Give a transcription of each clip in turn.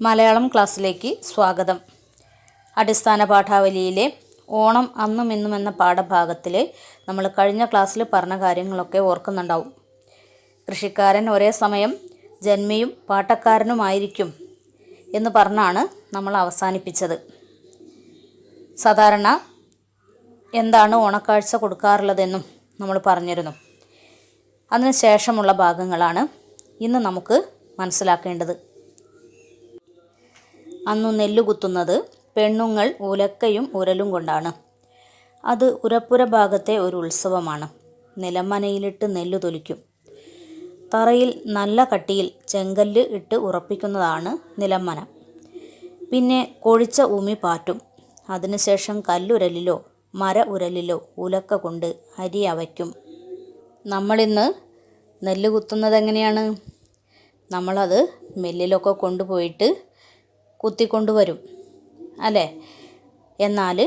മലയാളം ക്ലാസ്സിലേക്ക് സ്വാഗതം. അടിസ്ഥാന പാഠാവലിയിലെ ഓണം അന്നും ഇന്നും എന്ന പാഠഭാഗത്തിൽ നമ്മൾ കഴിഞ്ഞ ക്ലാസ്സിൽ പറഞ്ഞ കാര്യങ്ങളൊക്കെ ഓർക്കുന്നുണ്ടാവും. കൃഷിക്കാരൻ ഒരേ സമയം ജന്മിയും പാട്ടക്കാരനുമായിരിക്കും എന്ന് പറഞ്ഞാണ് നമ്മൾ അവസാനിപ്പിച്ചത്. സാധാരണ എന്താണ് ഓണക്കാഴ്ച കൊടുക്കാറുള്ളതെന്നും നമ്മൾ പറഞ്ഞിരുന്നു. അതിന് ശേഷമുള്ള ഭാഗങ്ങളാണ് ഇന്ന് നമുക്ക് മനസ്സിലാക്കേണ്ടത്. അന്നു നെല്ല് കുത്തുന്നത് പെണ്ണുങ്ങൾ ഉലക്കയും ഉരലും കൊണ്ടാണ്. അത് ഉരപ്പുര ഭാഗത്തെ ഒരു ഉത്സവമാണ്. നിലമനയിലിട്ട് നെല്ല് തൊലിക്കും. തറയിൽ നല്ല കട്ടിയിൽ ചെങ്കല്ല് ഇട്ട് ഉറപ്പിക്കുന്നതാണ് നിലമന. പിന്നെ കൊഴിച്ച ഉമി പാറ്റും. അതിനുശേഷം കല്ലുരലിലോ മര ഉരലിലോ ഉലക്ക കൊണ്ട് അരി അവയ്ക്കും. നമ്മളിന്ന് നെല്ല് കുത്തുന്നത് എങ്ങനെയാണ്? നമ്മളത് മില്ലിലൊക്കെ കൊണ്ടുപോയിട്ട് കുത്തിക്കൊണ്ടുവരും അല്ലേ? എന്നാൽ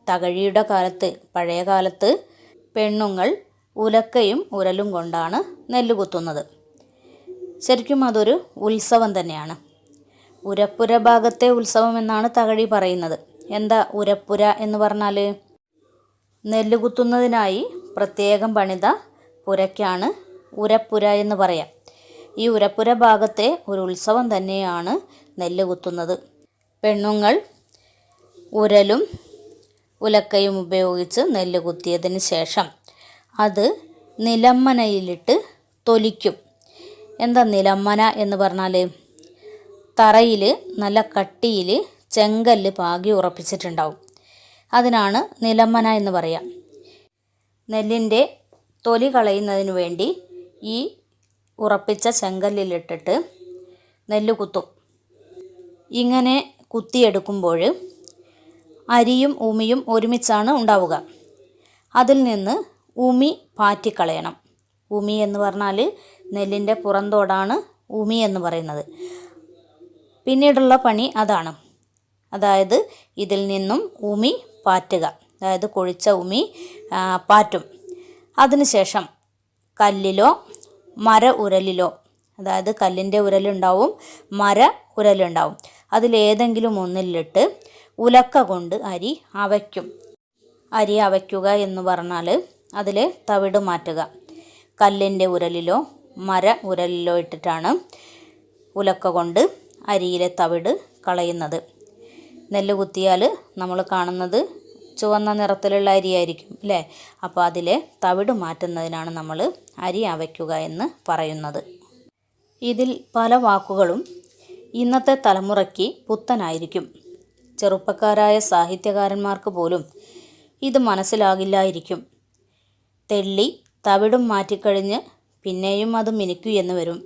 തകഴിയുടെ കാലത്ത്, പഴയ കാലത്ത് പെണ്ണുങ്ങൾ ഉലക്കയും ഉരലും കൊണ്ടാണ് നെല്ല് കുത്തുന്നത്. ശരിക്കും അതൊരു ഉത്സവം തന്നെയാണ്. ഉരപ്പുര ഭാഗത്തെ ഉത്സവം എന്നാണ് തകഴി പറയുന്നത്. എന്താ ഉരപ്പുര എന്ന് പറഞ്ഞാൽ? നെല്ല് കുത്തുന്നതിനായി പ്രത്യേകം പണിത പുരയ്ക്കാണ് ഉരപ്പുര എന്ന് പറയാം. ഈ ഉരപ്പുര ഭാഗത്തെ ഒരു ഉത്സവം തന്നെയാണ് നെല്ല് കുത്തുന്നത്. പെണ്ണുങ്ങൾ ഉരലും ഉലക്കയും ഉപയോഗിച്ച് നെല്ല് കുത്തിയതിന് ശേഷം അത് നിലമ്മനയിലിട്ട് തൊലിക്കും. എന്താ നിലമ്മന എന്ന് പറഞ്ഞാൽ? തറയിൽ നല്ല കട്ടിയിൽ ചെങ്കല്ല് പാകി ഉറപ്പിച്ചിട്ടുണ്ടാവും. അതിനാണ് നിലമ്മന എന്ന് പറയാം. നെല്ലിൻ്റെ തൊലി കളയുന്നതിന് വേണ്ടി ഈ ഉറപ്പിച്ച ചെങ്കല്ലിലിട്ടിട്ട് നെല്ല് കുത്തും. ഇങ്ങനെ കുത്തിയെടുക്കുമ്പോൾ അരിയും ഉമിയും ഒരുമിച്ചാണ് ഉണ്ടാവുക. അതിൽ നിന്ന് ഉമി പാറ്റിക്കളയണം. ഉമി എന്ന് പറഞ്ഞാൽ നെല്ലിൻ്റെ പുറന്തോടാണ് ഉമി എന്ന് പറയുന്നത്. പിന്നീടുള്ള പണി അതാണ്. അതായത് ഇതിൽ നിന്നും ഉമി പാറ്റുക, അതായത് കൊഴിച്ച ഉമി പാറ്റും. അതിനുശേഷം കല്ലിലോ മര ഉരലിലോ, അതായത് കല്ലിൻ്റെ ഉരലുണ്ടാവും, മര ഉരലുണ്ടാവും, അതിലേതെങ്കിലും ഒന്നിലിട്ട് ഉലക്ക കൊണ്ട് അരി അവയ്ക്കും. അരി അവയ്ക്കുക എന്ന് പറഞ്ഞാൽ അതിൽ തവിട് മാറ്റുക. കല്ലിൻ്റെ ഉരലിലോ മര ഉരലിലോ ഇട്ടിട്ടാണ് ഉലക്ക കൊണ്ട് അരിയിലെ തവിട് കളയുന്നത്. നെല്ല് കുത്തിയാൽ നമ്മൾ കാണുന്നത് ചുവന്ന നിറത്തിലുള്ള അരിയായിരിക്കും അല്ലേ? അപ്പോൾ അതിലെ തവിട് മാറ്റുന്നതിനാണ് നമ്മൾ അരി അവയ്ക്കുക എന്ന് പറയുന്നത്. ഇതിൽ പല വാക്കുകളും ഇന്നത്തെ തലമുറയ്ക്ക് പുത്തനായിരിക്കും. ചെറുപ്പക്കാരായ സാഹിത്യകാരന്മാർക്ക് പോലും ഇത് മനസ്സിലാകില്ലായിരിക്കും. തെള്ളി തവിടും മാറ്റിക്കഴിഞ്ഞ് പിന്നെയും അത് മിനുക്കുകയെന്ന് വരും.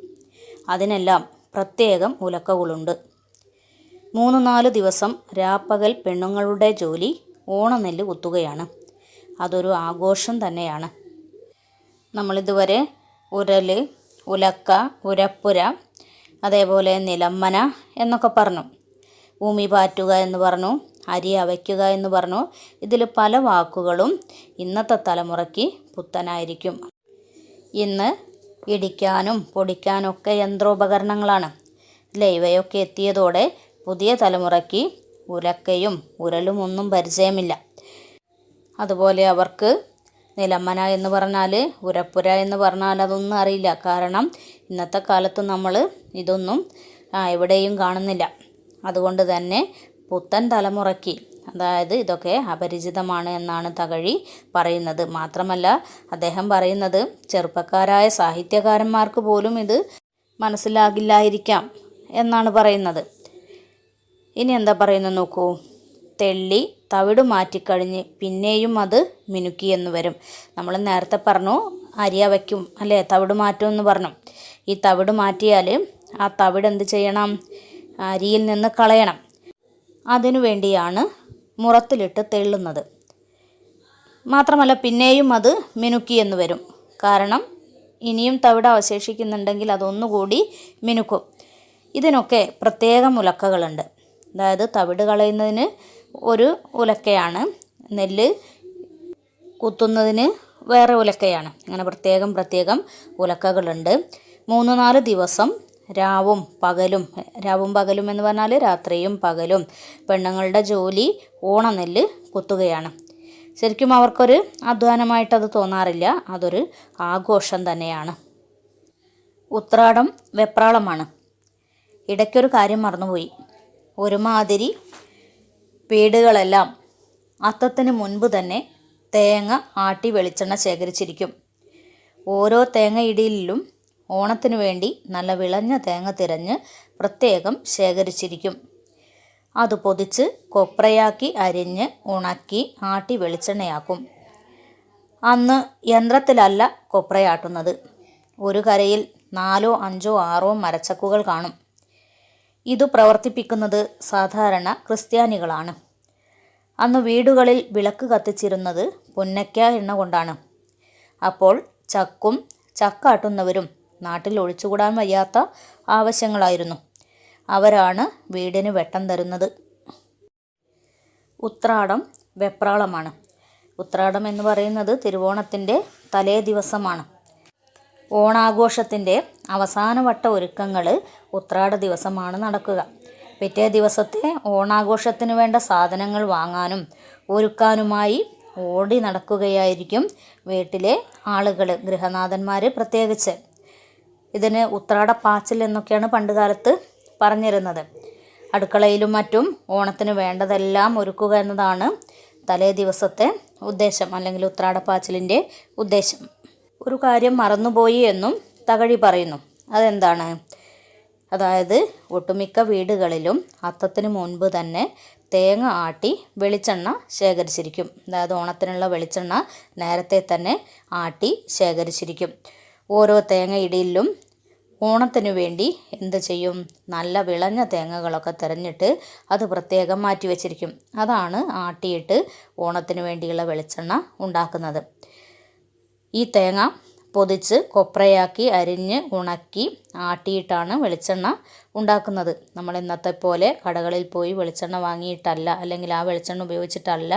അതിനെല്ലാം പ്രത്യേകം ഉലക്കകളുണ്ട്. 3-4 ദിവസം രാപ്പകൽ പെണ്ണുങ്ങളുടെ ജോലി ഓണനെല്ല് കുത്തുകയാണ്. അതൊരു ആഘോഷം തന്നെയാണ്. നമ്മളിതുവരെ ഉരൽ, ഉലക്ക, ഉരപ്പുര, അതേപോലെ നിലമ്മന എന്നൊക്കെ പറഞ്ഞു. ഉമി പാറ്റുക എന്ന് പറഞ്ഞു, അരി അവയ്ക്കുക എന്ന് പറഞ്ഞു. ഇതിൽ പല വാക്കുകളും ഇന്നത്തെ തലമുറയ്ക്ക് പുത്തനായിരിക്കും. ഇന്ന് ഇടിക്കാനും പൊടിക്കാനൊക്കെ യന്ത്രോപകരണങ്ങളാണ് അല്ലേ? ഇവയൊക്കെ എത്തിയതോടെ പുതിയ തലമുറയ്ക്ക് ഉലക്കയും ഉരലും ഒന്നും പരിചയമില്ല. അതുപോലെ അവർക്ക് നിലമ്മന എന്ന് പറഞ്ഞാൽ, ഉരപ്പുര എന്ന് പറഞ്ഞാൽ അതൊന്നും അറിയില്ല. കാരണം ഇന്നത്തെ കാലത്ത് നമ്മൾ ഇതൊന്നും എവിടെയും കാണുന്നില്ല. അതുകൊണ്ട് തന്നെ പുത്തൻ തലമുറയ്ക്ക്, അതായത് ഇതൊക്കെ അപരിചിതമാണ് എന്നാണ് തകഴി പറയുന്നത്. മാത്രമല്ല അദ്ദേഹം പറയുന്നത് ചെറുപ്പക്കാരായ സാഹിത്യകാരന്മാർക്ക് പോലും ഇത് മനസ്സിലാകില്ലായിരിക്കാം എന്നാണ് പറയുന്നത്. ഇനി എന്താ പറയുന്നത് നോക്കൂ. തെള്ളി തവിട് മാറ്റിക്കഴിഞ്ഞ് പിന്നെയും അത് മിനുക്കിയെന്ന് വരും. നമ്മൾ നേരത്തെ പറഞ്ഞു അരി അവയ്ക്കും അല്ലേ, തവിട് മാറ്റും എന്ന് പറഞ്ഞു. ഈ തവിട് മാറ്റിയാൽ ആ തവിട് എന്ത് ചെയ്യണം? അരിയിൽ നിന്ന് കളയണം. അതിനു വേണ്ടിയാണ് മുറത്തിലിട്ട് തെള്ളുന്നത്. മാത്രമല്ല പിന്നെയും അത് മിനുക്കിയെന്ന് വരും. കാരണം ഇനിയും തവിട് അവശേഷിക്കുന്നുണ്ടെങ്കിൽ അതൊന്നുകൂടി മിനുക്കും. ഇതിനൊക്കെ പ്രത്യേകം ഉലക്കകളുണ്ട്. അതായത് തവിട് കളയുന്നതിന് ഒരു ഉലക്കയാണ്, നെല്ല് കുത്തുന്നതിന് വേറെ ഉലക്കയാണ്. അങ്ങനെ പ്രത്യേകം ഉലക്കകളുണ്ട്. 3-4 ദിവസം രാവും പകലും എന്ന് പറഞ്ഞാൽ രാത്രിയും പകലും പെണ്ണുങ്ങളുടെ ജോലി ഓണനെല്ല് കുത്തുകയാണ്. ശരിക്കും അവർക്കൊരു അധ്വാനമായിട്ടത് തോന്നാറില്ല, അതൊരു ആഘോഷം തന്നെയാണ്. ഉത്രാടം വെപ്രാളമാണ്. ഇടയ്ക്കൊരു കാര്യം മറന്നുപോയി. ഒരുമാതിരി വീടുകളെല്ലാം അത്തത്തിന് മുൻപ് തന്നെ തേങ്ങ ആട്ടി വെളിച്ചെണ്ണ ശേഖരിച്ചിരിക്കും. ഓരോ തേങ്ങ ഇടയിലും ഓണത്തിന് വേണ്ടി നല്ല വിളഞ്ഞ തേങ്ങ തിരഞ്ഞ് പ്രത്യേകം ശേഖരിച്ചിരിക്കും. അത് പൊതിച്ച് കൊപ്രയാക്കി അരിഞ്ഞ് ഉണക്കി ആട്ടി വെളിച്ചെണ്ണയാക്കും. അന്ന് യന്ത്രത്തിലല്ല കൊപ്രയാട്ടുന്നത്. ഒരു കരയിൽ 4, 5, 6 മരച്ചക്കുകൾ കാണും. ഇത് പ്രവർത്തിപ്പിക്കുന്നത് സാധാരണ ക്രിസ്ത്യാനികളാണ്. അന്ന് വീടുകളിൽ വിളക്ക് കത്തിച്ചിരുന്നത് പുന്നയ്ക്ക എണ്ണ കൊണ്ടാണ്. അപ്പോൾ ചക്കും ചക്കാട്ടുന്നവരും നാട്ടിൽ ഒഴിച്ചുകൂടാൻ വയ്യാത്ത ആവശ്യങ്ങളായിരുന്നു. അവരാണ് വീടിന് വെട്ടം തരുന്നത്. ഉത്രാടം വെപ്രാളമാണ്. ഉത്രാടം എന്ന് പറയുന്നത് തിരുവോണത്തിൻ്റെ തലേ ദിവസമാണ്. ഓണാഘോഷത്തിൻ്റെ അവസാനവട്ട ഒരുക്കങ്ങൾ ഉത്രാട ദിവസമാണ് നടക്കുക. പിറ്റേ ദിവസത്തെ ഓണാഘോഷത്തിന് വേണ്ട സാധനങ്ങൾ വാങ്ങാനും ഒരുക്കാനുമായി ഓടി നടക്കുകയായിരിക്കും വീട്ടിലെ ആളുകൾ, ഗൃഹനാഥന്മാർ പ്രത്യേകിച്ച്. ഇതിന് ഉത്രാടപ്പാച്ചിൽ എന്നൊക്കെയാണ് പണ്ടുകാലത്ത് പറഞ്ഞിരുന്നത്. അടുക്കളയിലും മറ്റും ഓണത്തിന് വേണ്ടതെല്ലാം ഒരുക്കുക എന്നതാണ് തലേ ദിവസത്തെ ഉദ്ദേശം, അല്ലെങ്കിൽ ഉത്രാടപ്പാച്ചിലിൻ്റെ ഉദ്ദേശം. ഒരു കാര്യം മറന്നുപോയി എന്നും തകഴി പറയുന്നു. അതെന്താണ്? അതായത് ഒട്ടുമിക്ക വീടുകളിലും അത്തത്തിന് മുൻപ് തന്നെ തേങ്ങ ആട്ടി വെളിച്ചെണ്ണ ശേഖരിച്ചിരിക്കും. അതായത് ഓണത്തിനുള്ള വെളിച്ചെണ്ണ നേരത്തെ തന്നെ ആട്ടി ശേഖരിച്ചിരിക്കും. ഓരോ തേങ്ങ ഇടയിലും ഓണത്തിന് വേണ്ടി എന്ത് ചെയ്യും? നല്ല വിളഞ്ഞ തേങ്ങകളൊക്കെ തിരഞ്ഞിട്ട് അത് പ്രത്യേകം മാറ്റി വച്ചിരിക്കും. അതാണ് ആട്ടിയിട്ട് ഓണത്തിന് വേണ്ടിയുള്ള വെളിച്ചെണ്ണ ഉണ്ടാക്കുന്നത്. ഈ തേങ്ങ പൊതിച്ച് കൊപ്രയാക്കി അരിഞ്ഞ് ഉണക്കി ആട്ടിയിട്ടാണ് വെളിച്ചെണ്ണ ഉണ്ടാക്കുന്നത്. നമ്മൾ ഇന്നത്തെ പോലെ കടകളിൽ പോയി വെളിച്ചെണ്ണ വാങ്ങിയിട്ടല്ല, അല്ലെങ്കിൽ ആ വെളിച്ചെണ്ണ ഉപയോഗിച്ചിട്ടല്ല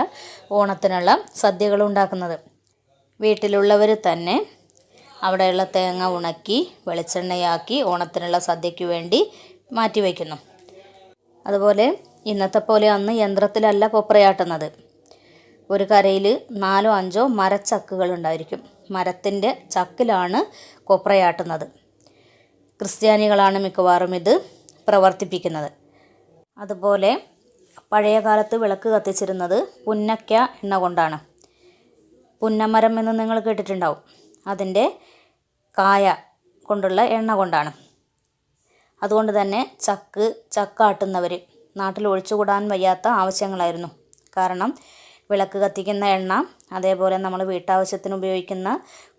ഓണത്തിനുള്ള സദ്യകൾ ഉണ്ടാക്കുന്നത്. വീട്ടിലുള്ളവർ തന്നെ അവിടെയുള്ള തേങ്ങ ഉണക്കി വെളിച്ചെണ്ണയാക്കി ഓണത്തിനുള്ള സദ്യയ്ക്ക് വേണ്ടി മാറ്റി വയ്ക്കുന്നു. അതുപോലെ ഇന്നത്തെ പോലെ അന്ന് യന്ത്രത്തിലല്ല കൊപ്രയാട്ടുന്നത്. ഒരു കരയിൽ 4, 5 മരച്ചക്കുകൾ ഉണ്ടായിരിക്കും. മരത്തിൻ്റെ ചക്കിലാണ് കൊപ്രയാട്ടുന്നത്. ക്രിസ്ത്യാനികളാണ് മിക്കവാറും ഇത് പ്രവർത്തിപ്പിക്കുന്നത്. അതുപോലെ പഴയ കാലത്ത് വിളക്ക് കത്തിച്ചിരുന്നത് പുന്നയ്ക്ക എണ്ണ കൊണ്ടാണ്. പുന്നമരം എന്ന് നിങ്ങൾ കേട്ടിട്ടുണ്ടാവും. അതിൻ്റെ കായ കൊണ്ടുള്ള എണ്ണ കൊണ്ടാണ്. അതുകൊണ്ട് തന്നെ ചക്കാട്ടുന്നവർ നാട്ടിൽ ഒഴിച്ചുകൂടാൻ വയ്യാത്ത ആവശ്യങ്ങളായിരുന്നു. കാരണം വിളക്ക് കത്തിക്കുന്ന എണ്ണ, അതേപോലെ നമ്മൾ വീട്ടാവശ്യത്തിന് ഉപയോഗിക്കുന്ന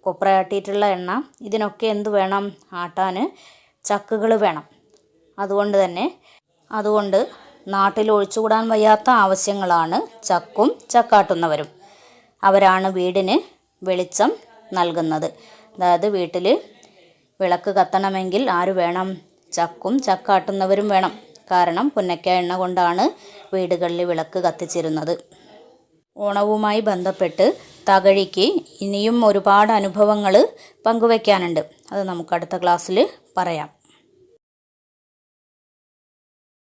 കൊപ്രയാട്ടിയിട്ടുള്ള എണ്ണ, ഇതിനൊക്കെ എന്ത് വേണം? ആട്ടാൻ ചക്കുകൾ വേണം. അതുകൊണ്ട് നാട്ടിൽ ഒഴിച്ചുകൂടാൻ വയ്യാത്ത ആവശ്യങ്ങളാണ് ചക്കും ചക്കാട്ടുന്നവരും. അവരാണ് വീടിന് വെളിച്ചം നൽകുന്നത്. അതായത് വീട്ടിൽ വിളക്ക് കത്തണമെങ്കിൽ ആര് വേണം? ചക്കും ചക്കാട്ടുന്നവരും വേണം. കാരണം പുന്നയ്ക്ക എണ്ണ കൊണ്ടാണ് വീടുകളിൽ വിളക്ക് കത്തിച്ചിരുന്നത്. ഓണവുമായി ബന്ധപ്പെട്ട് തകഴിക്ക് ഇനിയും ഒരുപാട് അനുഭവങ്ങൾ പങ്കുവയ്ക്കാനുണ്ട്. അത് നമുക്ക് അടുത്ത ക്ലാസ്സിൽ പറയാം.